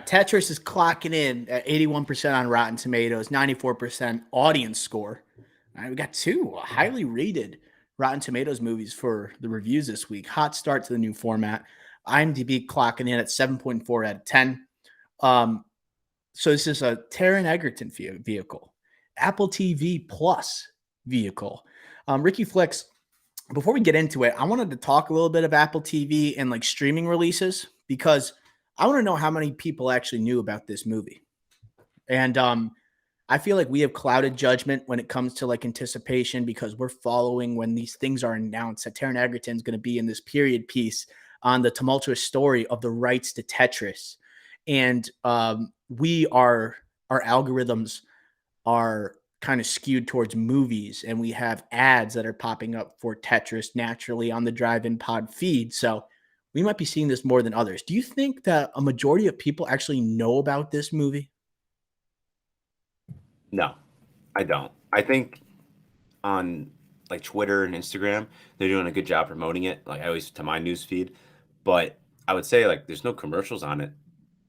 Tetris is clocking in at 81% on Rotten Tomatoes, 94% audience score. All right, we got two highly rated Rotten Tomatoes movies for the reviews this week. Hot start to the new format. IMDb clocking in at 7.4 out of 10. So this is a Taron Egerton vehicle, Apple TV Plus vehicle. Ricky Flicks, before we get into it, I wanted to talk a little bit of Apple TV and like streaming releases because I want to know how many people actually knew about this movie. And I feel like we have clouded judgment when it comes to like anticipation because we're following when these things are announced that Taron Egerton is going to be in this period piece on the tumultuous story of the rights to Tetris. And our algorithms are kind of skewed towards movies, and we have ads that are popping up for Tetris naturally on the drive-in pod feed. So we might be seeing this more than others. Do you think that a majority of people actually know about this movie? No, I don't. I think on like Twitter and Instagram, they're doing a good job promoting it. Like I always to my news feed, but I would say like there's no commercials on it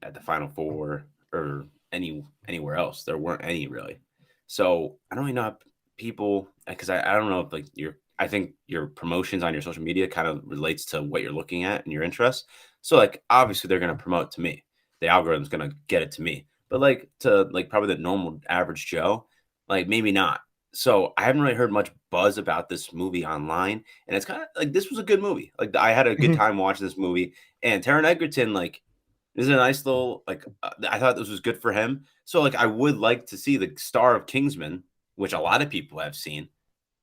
at the Final Four or anywhere else. There weren't any really. So I don't really know how people because I don't know if like your I think your promotions on your social media kind of relates to what you're looking at and your interests. So like obviously they're gonna promote to me. The algorithm's gonna get it to me. But like to like probably the normal average Joe, like maybe not. So I haven't really heard much buzz about this movie online, and it's kind of like this was a good movie. Like I had a good Mhm. time watching this movie, and Taron Egerton like this is a nice little like I thought this was good for him. So like I would like to see the star of Kingsman, which a lot of people have seen,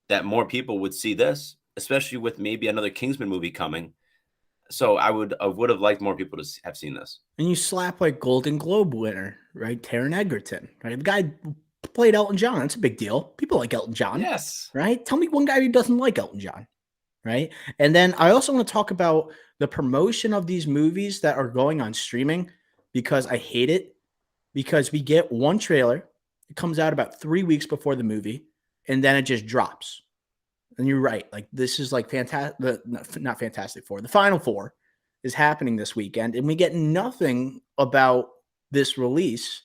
that more people would see this, especially with maybe another Kingsman movie coming. So I would have liked more people to have seen this. And you slap like Golden Globe winner, right? Taron Egerton, right? The guy played Elton John. That's a big deal. People like Elton John, Yes. right? Tell me one guy who doesn't like Elton John, right? And then I also want to talk about the promotion of these movies that are going on streaming because I hate it because we get one trailer, it comes out about 3 weeks before the movie, and then it just drops. And you're right. Like this is like fantastic. Not Fantastic Four. The Final Four is happening this weekend, and we get nothing about this release.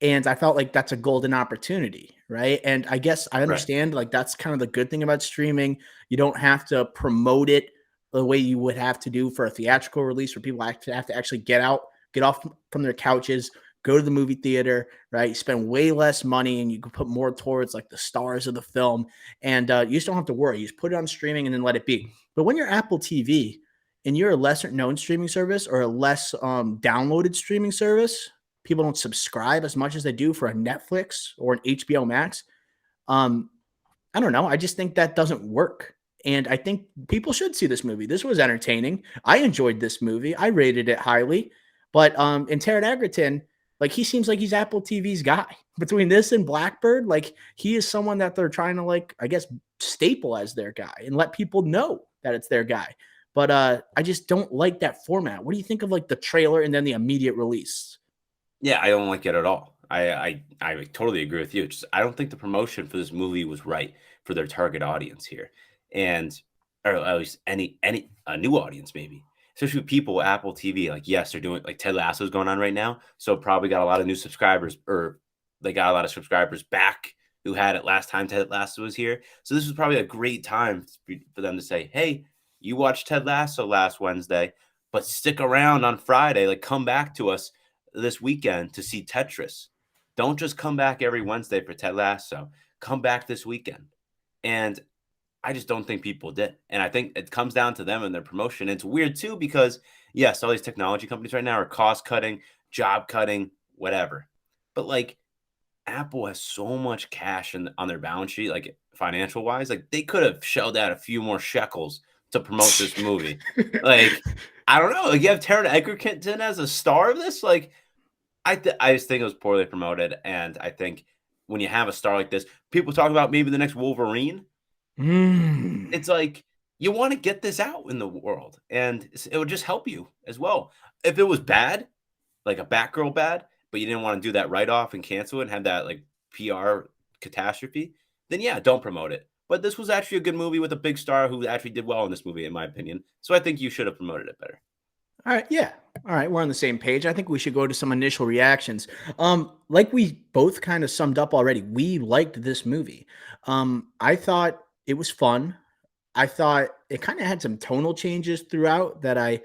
And I felt like that's a golden opportunity, right? And I guess I Right. understand like that's kind of the good thing about streaming. You don't have to promote it the way you would have to do for a theatrical release, where people have to actually get out, get off from their couches, go to the movie theater, right? You spend way less money and you can put more towards like the stars of the film. And you just don't have to worry. You just put it on streaming and then let it be. But when you're Apple TV and you're a lesser known streaming service or a less downloaded streaming service, people don't subscribe as much as they do for a Netflix or an HBO Max. Um, I don't know. I just think that doesn't work. And I think people should see this movie. This was entertaining. I enjoyed this movie. I rated it highly. But in Taron Egerton, like he seems like he's Apple TV's guy. Between this and Blackbird, like he is someone that they're trying to like, I guess, staple as their guy and let people know that it's their guy. But I just don't like that format. What do you think of like the trailer and then the immediate release? Yeah, I don't like it at all. I totally agree with you. Just I don't think the promotion for this movie was right for their target audience here, and or at least any a new audience maybe, especially with people with Apple TV. Like yes, they're doing like Ted Lasso's going on right now, so probably got a lot of new subscribers, or they got a lot of subscribers back who had it last time Ted Lasso was here. So this was probably a great time for them to say, hey, you watched Ted Lasso last Wednesday, but stick around on Friday, like come back to us this weekend to see Tetris. Don't just come back every Wednesday for Ted Lasso. Come back this weekend. And I just don't think people did. And I think it comes down to them and their promotion. It's weird too because yes, all these technology companies right now are cost cutting, job cutting, whatever. But like Apple has so much cash on their balance sheet, like financial wise, like they could have shelled out a few more shekels to promote this movie. Like, I don't know. Like you have Taron Egerton as a star of this. Like, I just think it was poorly promoted, and I think when you have a star like this, people talk about maybe the next Wolverine. Mm. It's like you want to get this out in the world, and it would just help you as well. If it was bad, like a Batgirl bad, but you didn't want to do that write off and cancel it and have that like PR catastrophe, then yeah, don't promote it. But this was actually a good movie with a big star who actually did well in this movie, in my opinion. So I think you should have promoted it better. All right, yeah. All right, we're on the same page. I think we should go to some initial reactions. Like we both kind of summed up already, we liked this movie. I thought it was fun. I thought it kind of had some tonal changes throughout that I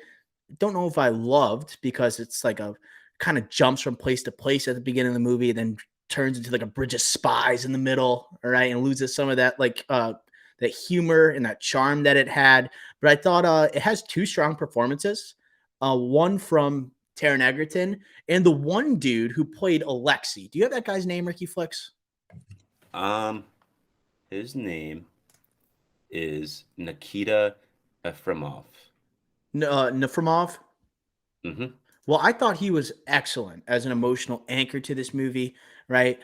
don't know if I loved because it's like a kind of jumps from place to place at the beginning of the movie, and then turns into like a bridge of spies in the middle, all right, and loses some of that that humor and that charm that it had. But I thought it has two strong performances. One from Taron Egerton and the one dude who played Alexi. Do you have that guy's name, Ricky Flicks? Um, his name is Nikita Efremov. Nefremov. Hmm. Well, I thought he was excellent as an emotional anchor to this movie, right?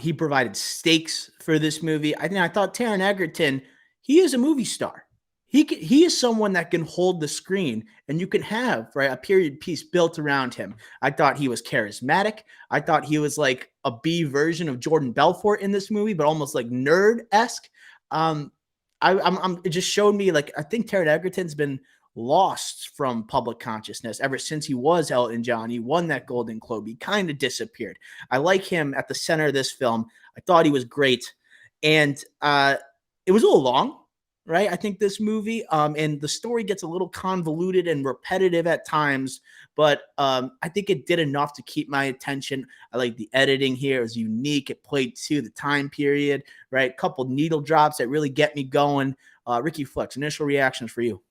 He provided stakes for this movie. I thought Taron Egerton, he is a movie star. He is someone that can hold the screen, and you can have right a period piece built around him. I thought he was charismatic. I thought he was like a B version of Jordan Belfort in this movie, but almost like nerd esque. Um, it just showed me like I think Taron Egerton's been lost from public consciousness ever since he was Elton John. He won that Golden Globe. He kind of disappeared. I like him at the center of this film. I thought he was great, and it was a little long, right? I think this movie, and the story gets a little convoluted and repetitive at times, but I think it did enough to keep my attention. I like the editing here; it was unique. It played to the time period, right? A couple needle drops that really get me going. Ricky Flex, initial reactions for you.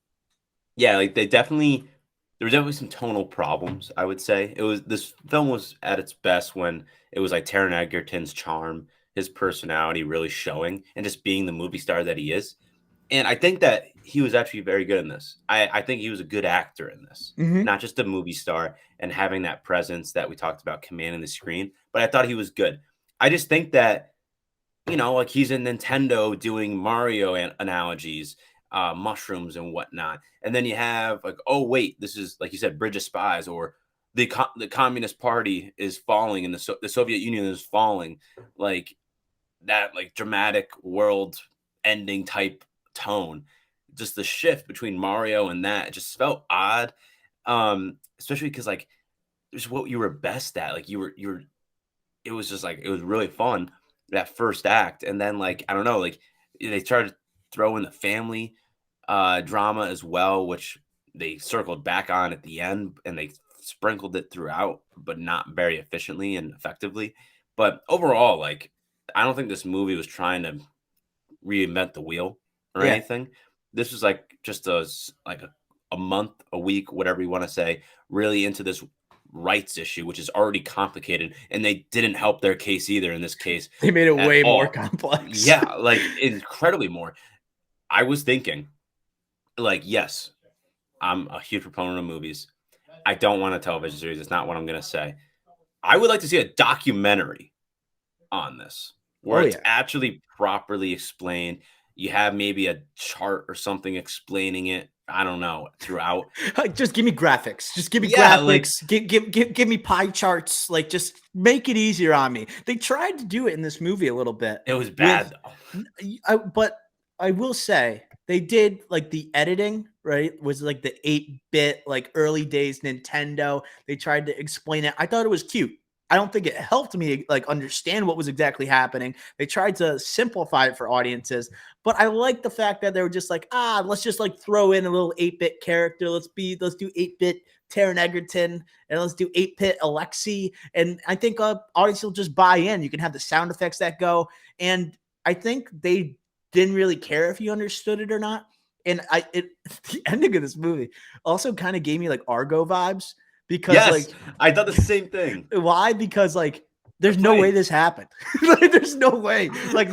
Yeah, like there were definitely some tonal problems, I would say. This film was at its best when it was like Taron Egerton's charm, his personality really showing, and just being the movie star that he is. And I think that he was actually very good in this. I think he was a good actor in this, Mm-hmm. not just a movie star and having that presence that we talked about commanding the screen, but I thought he was good. I just think that, like he's in Nintendo doing Mario analogies, mushrooms and whatnot. And then you have like, oh, wait, this is, like you said, Bridge of Spies, or the Communist Party is falling and the Soviet Union is falling. Like that, like dramatic world ending type tone. Just the shift between Mario and that, it just felt odd. Especially because like it's what you were best at. Like you were it was just like it was really fun that first act. And then like I don't know, like they tried to throw in the family drama as well, which they circled back on at the end, and they sprinkled it throughout, but not very efficiently and effectively. But overall, like I don't think this movie was trying to reinvent the wheel or Yeah. anything. This was like just a month, a week, whatever you want to say, really into this rights issue, which is already complicated, and they didn't help their case either in this case They made it at way more all. complex. Yeah, like incredibly more. I was thinking, like, yes, I'm a huge proponent of movies. I don't want a television series. It's not what I'm going to say. I would like to see a documentary on this where Oh it's yeah. actually properly explained. You have maybe a chart or something explaining it. I don't know, throughout. Like, just give me graphics. Just give me Yeah, like graphics. Give me pie charts. Like, just make it easier on me. They tried to do it in this movie a little bit it was with, bad though. but I will say they did like the editing, right? Was like the 8-bit, like early days Nintendo. They tried to explain it. I thought it was cute. I don't think it helped me like understand what was exactly happening. They tried to simplify it for audiences, but I like the fact that they were just like, let's just like throw in a little 8-bit character. Let's do 8-bit Taron Egerton and let's do 8-bit Alexi. And I think audience will just buy in. You can have the sound effects that go. And I think they didn't really care if you understood it or not. And the ending of this movie also kind of gave me like Argo vibes because Yes, like I thought the same thing. why? Because like The there's no way plane. this happened. Like there's no way. Like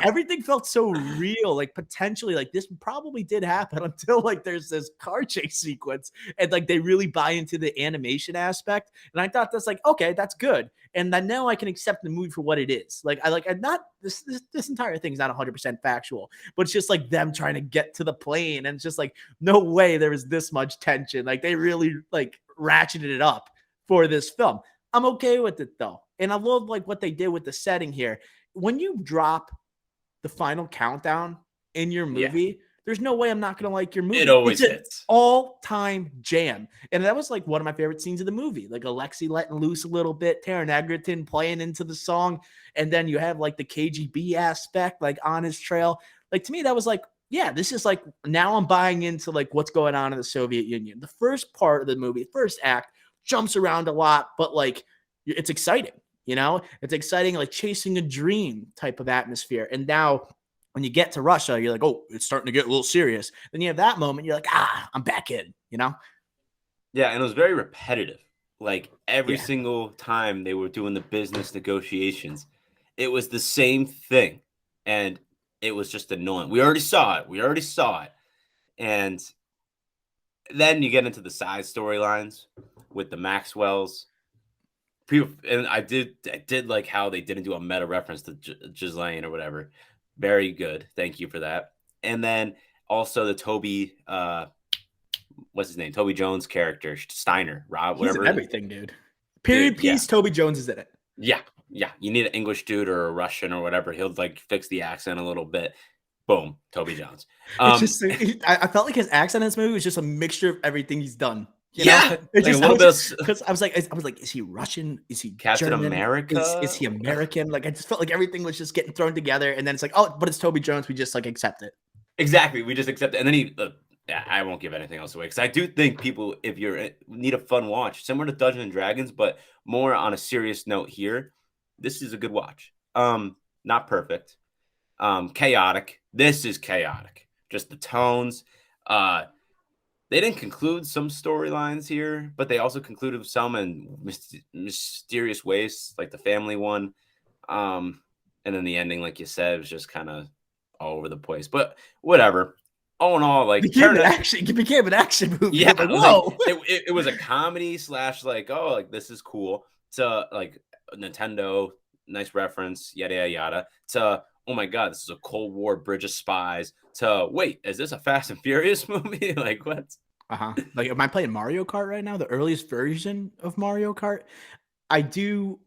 everything felt so real. Like potentially, like this probably did happen until like there's this car chase sequence and like they really buy into the animation aspect. And I thought that's like okay, that's good. And then now I can accept the movie for what it is. Like I'm not this entire thing is not 100% factual, but it's just like them trying to get to the plane, and it's just like no way there was this much tension. Like they really like ratcheted it up for this film. I'm okay with it though. And I love like what they did with the setting here. When you drop the final countdown in your Yeah. movie, there's no way I'm not going to like your movie. It always It's an hits. all-time jam. And that was like one of my favorite scenes of the movie. Like Alexi letting loose a little bit, Taron Egerton playing into the song. And then you have like the KGB aspect, like on his trail. Like to me, that was like, yeah, this is like, now I'm buying into like what's going on in the Soviet Union. The first part of the movie, first act, jumps around a lot, but like it's exciting, you know? It's exciting, like chasing a dream type of atmosphere. And now when you get to Russia, you're like, oh, it's starting to get a little serious. Then you have that moment, you're like, I'm back in, you know? Yeah, and it was very repetitive. Like every Yeah. single time they were doing the business negotiations, it was the same thing. And it was just annoying. We already saw it. We already saw it. And then you get into the side storylines with the Maxwells. People, and I did like how they didn't do a meta reference to Ghislaine or whatever. Very good. Thank you for that. And then also the Toby, what's his name? Toby Jones character, Steiner, Rob, He's whatever. in everything, dude. Period Dude, piece, yeah. Toby Jones is in it. Yeah. You need an English dude or a Russian or whatever. He'll like fix the accent a little bit. Boom, Toby Jones. It's just, I felt like his accent in this movie was just a mixture of everything he's done. You know? Yeah, It like just, a little bit because I was like, is he Russian? Is he Captain German? America. Is he American? Like, I just felt like everything was just getting thrown together, and then it's like, oh, but it's Toby Jones. We just like accept it. Exactly. We just accept it. And then yeah, I won't give anything else away because I do think people, if you need a fun watch, similar to Dungeons and Dragons, but more on a serious note here, this is a good watch. Not perfect. Chaotic. This is chaotic. Just the tones. They didn't conclude some storylines here, but they also concluded some in mysterious ways, like the family one. And then the ending, like you said, was just kind of all over the place. But whatever. All in all, like it became an action movie. Yeah, like, whoa. It was a comedy / like, oh, like this is cool. To like Nintendo, nice reference, yada yada yada. To oh my god, this is a Cold War Bridge of Spies. To wait, is this a Fast and Furious movie? Like what? Like, am I playing Mario Kart right now? The earliest version of Mario Kart. I do.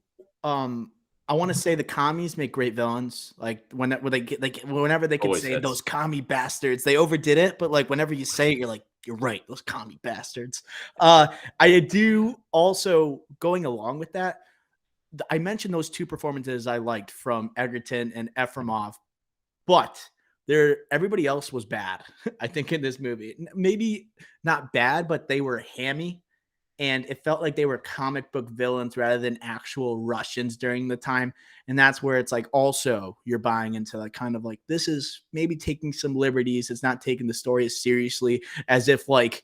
I want to say the commies make great villains. Like when they get like whenever they can Always say hits. those commie bastards, they overdid it. But like whenever you say it, you're like, you're right, those commie bastards. I do also going along with that. I mentioned those two performances I liked from Egerton and Efremov, but everybody else was bad. I think in this movie, maybe not bad, but they were hammy. And it felt like they were comic book villains rather than actual Russians during the time. And that's where it's like, also you're buying into like kind of like, this is maybe taking some liberties. It's not taking the story as seriously as if like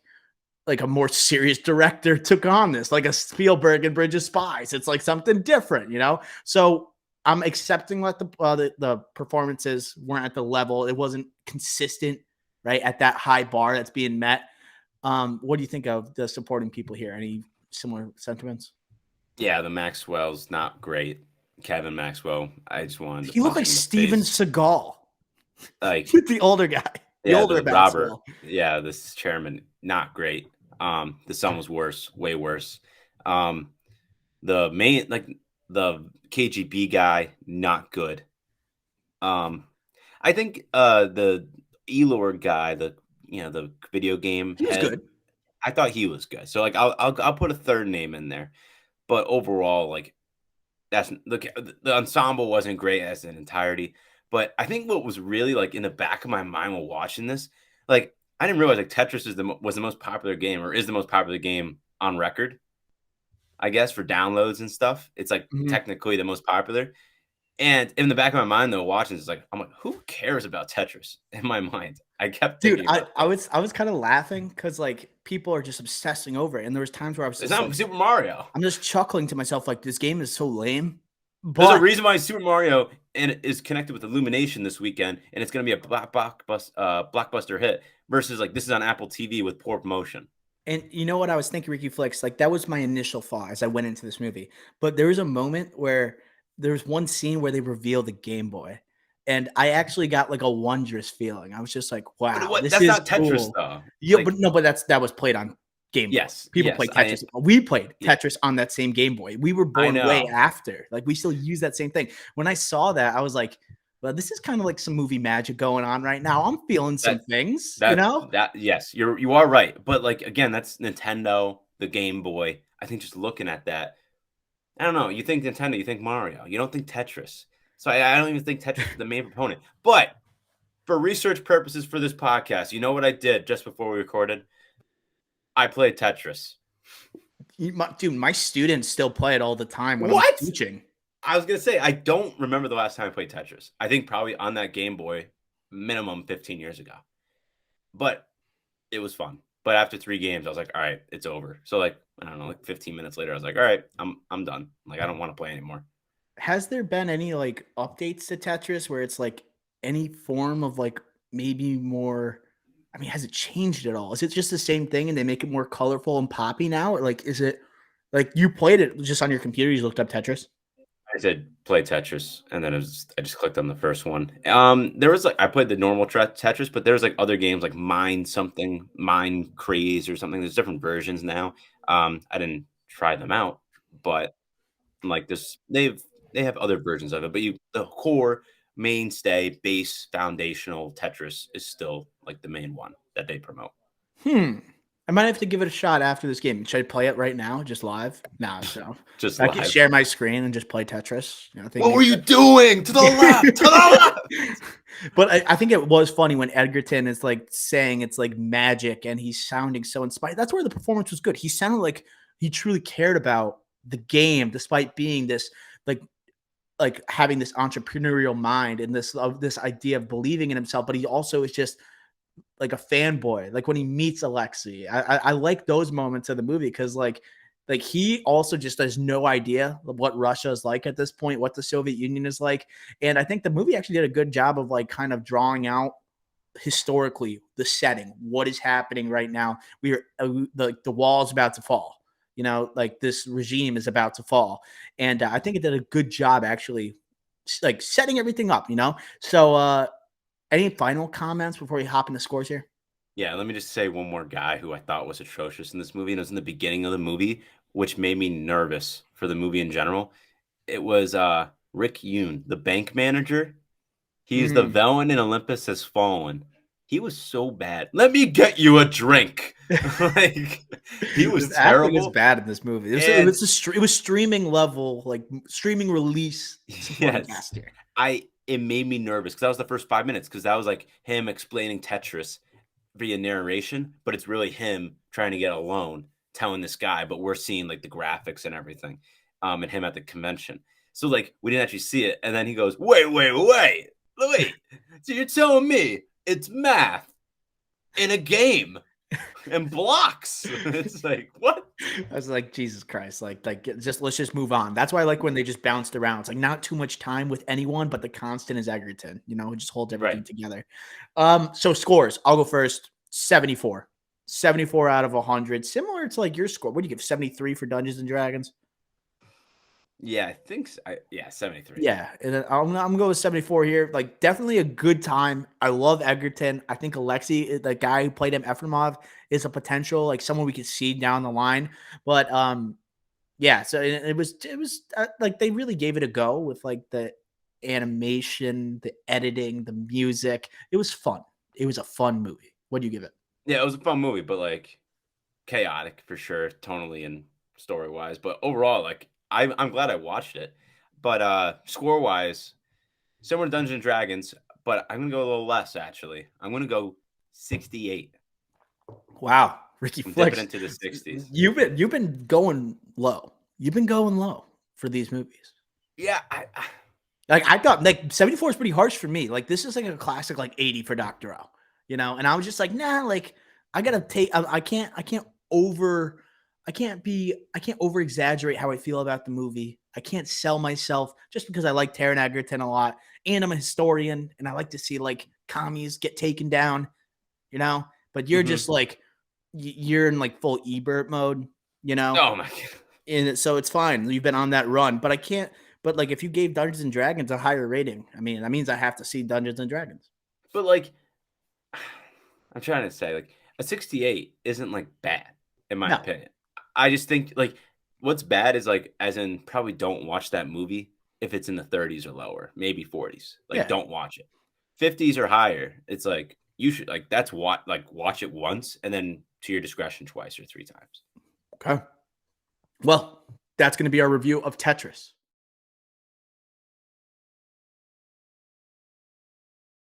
a more serious director took on this, like a Spielberg and Bridge of Spies. It's like something different, you know? So I'm accepting what the performances weren't at the level. It wasn't consistent, right? At that high bar that's being met. What do you think of the supporting people here? Any similar sentiments? Yeah, the Maxwell's not great. Kevin Maxwell, I just wanted to He looked punch like him in the Steven face. Seagal, Like the older guy, the older the Robert. Maxwell. Yeah, this chairman, not great. The son was worse, way worse. The main, like the KGB guy, not good. I think the Elor guy, the video game He was head, good. I thought he was good. So like I'll put a third name in there, but overall, like the ensemble wasn't great as an entirety. But I think what was really like in the back of my mind while watching this, like I didn't realize like Tetris was the most popular game, or is the most popular game on record. I guess for downloads and stuff, it's like technically the most popular. And in the back of my mind, though, watching it's like, I'm like, who cares about Tetris? In my mind, I kept thinking, I was kind of laughing because like people are just obsessing over it, and there was times where I was it's just not like, Super Mario. I'm just chuckling to myself like this game is so lame. There's But a reason why Super Mario is connected with Illumination this weekend, and it's going to be a blockbuster hit versus like this is on Apple TV with poor promotion. and you know what I was thinking, Ricky Flicks, like that was my initial thought as I went into this movie. But there was a moment where there's one scene where they reveal the Game Boy, and I actually got like a wondrous feeling. I was just like, wow, But this that's is not Tetris cool. though. Yeah, Like, but no, but that was played on Game Boy. yes, People yes, play Tetris. We played Tetris on that same Game Boy. We were I born way know. after. Like we still use that same thing. When I saw that, I was like, but this is kind of like some movie magic going on right now. I'm feeling some That things, you that know? that yes, you are right. But like again, that's Nintendo, the Game Boy. I think just looking at that, I don't know. You think Nintendo, you think Mario. You don't think Tetris. So I don't even think Tetris is the main proponent. But for research purposes for this podcast, you know what I did just before we recorded? I played Tetris. Dude, my students still play it all the time when I'm What? teaching. I was gonna say I don't remember the last time I played Tetris. I think probably on that Game Boy, minimum 15 years ago. But it was fun. But after 3 games, I was like, all right, it's over. So like I don't know, like 15 minutes later, I was like, all right, I'm done. Like I don't want to play anymore. Has there been any like updates to Tetris where it's like any form of like maybe more? I mean, has it changed at all? Is it just the same thing and they make it more colorful and poppy now? Or like, is it like you played it just on your computer? You looked up Tetris? I said play Tetris, and then I just clicked on the first one. There was like I played the normal Tetris, but there's like other games like Mind something, Mind Craze or something. There's different versions now. I didn't try them out, but like this, they have other versions of it. But the core mainstay base foundational Tetris is still like the main one that they promote. I might have to give it a shot after this game. Should I play it right now, just live? No, so Just I can live. share my screen and just play Tetris. You know, I think What were makes you sense. doing? To the left, to the left. But I think it was funny when Edgerton is like saying it's like magic and he's sounding so inspired. That's where the performance was good. He sounded like he truly cared about the game, despite being this like having this entrepreneurial mind and this idea of believing in himself. But he also is just like a fanboy. Like when he meets Alexei, I like those moments of the movie because like he also just has no idea of what Russia is like at this point, what the Soviet Union is like. And I think the movie actually did a good job of like kind of drawing out historically the setting, what is happening right now. We are the wall is about to fall. You know, like this regime is about to fall, and I think it did a good job actually, like setting everything up. You know, so any final comments before we hop into scores here? Yeah, let me just say one more guy who I thought was atrocious in this movie, and it was in the beginning of the movie, which made me nervous for the movie in general. It was Rick Yoon, the bank manager. He's the Mm. villain in Olympus Has Fallen. He was so bad. Let me get you a drink. Like he was The acting is terrible. bad in this movie. And It was streaming level, like streaming release supporting yes, cast here. it made me nervous because that was the first 5 minutes because that was like him explaining Tetris via narration, but it's really him trying to get a loan, telling this guy, but we're seeing like the graphics and everything, and him at the convention. So like we didn't actually see it, and then he goes, wait. So you're telling me it's math in a game and blocks? It's like what? I was like, Jesus Christ, just let's just move on. That's why I like when they just bounced around. It's like not too much time with anyone, but the constant is Egerton. You know, it just holds everything Right. together. So scores. I'll go first. 74. 74 out of 100. Similar to like your score. What do you give? 73 for Dungeons and Dragons? Yeah, I think so. Yeah, 73. Yeah, and then I'm gonna go with 74 here. Like, definitely a good time. I love Egerton. I think Alexei, the guy who played him, Efremov, is a potential like someone we could see down the line. But yeah. So it was like they really gave it a go with like the animation, the editing, the music. It was fun. It was a fun movie. What do you give it? Yeah, it was a fun movie, but like chaotic for sure, tonally and story wise. But overall, like I'm glad I watched it. But score wise, similar to Dungeons and Dragons, but I'm gonna go a little less actually. I'm gonna go 68. Wow, Ricky I'm dipping Flicks, into the 60s. you've been going low. You've been going low for these movies. Yeah, Like I thought like 74 is pretty harsh for me. Like this is like a classic like 80 for Dr. O. You know, and I was just like, nah, like I gotta take I can't over exaggerate how I feel about the movie. I can't sell myself just because I like Taron Egerton a lot. And I'm a historian and I like to see like commies get taken down, you know. But you're mhm. just like you're in like full Ebert mode, you know. Oh my god. And so it's fine. You've been on that run, but I can't. But like, if you gave Dungeons and Dragons a higher rating, I mean, that means I have to see Dungeons and Dragons. But like I'm trying to say like a 68 isn't like bad in my No, opinion. I just think like what's bad is like as in probably don't watch that movie if it's in the 30s or lower, maybe 40s. Like, Yeah. don't watch it. 50s or higher, it's like you should that's what watch it once and then to your discretion twice or 3 times. Okay. Well, that's going to be our review of Tetris.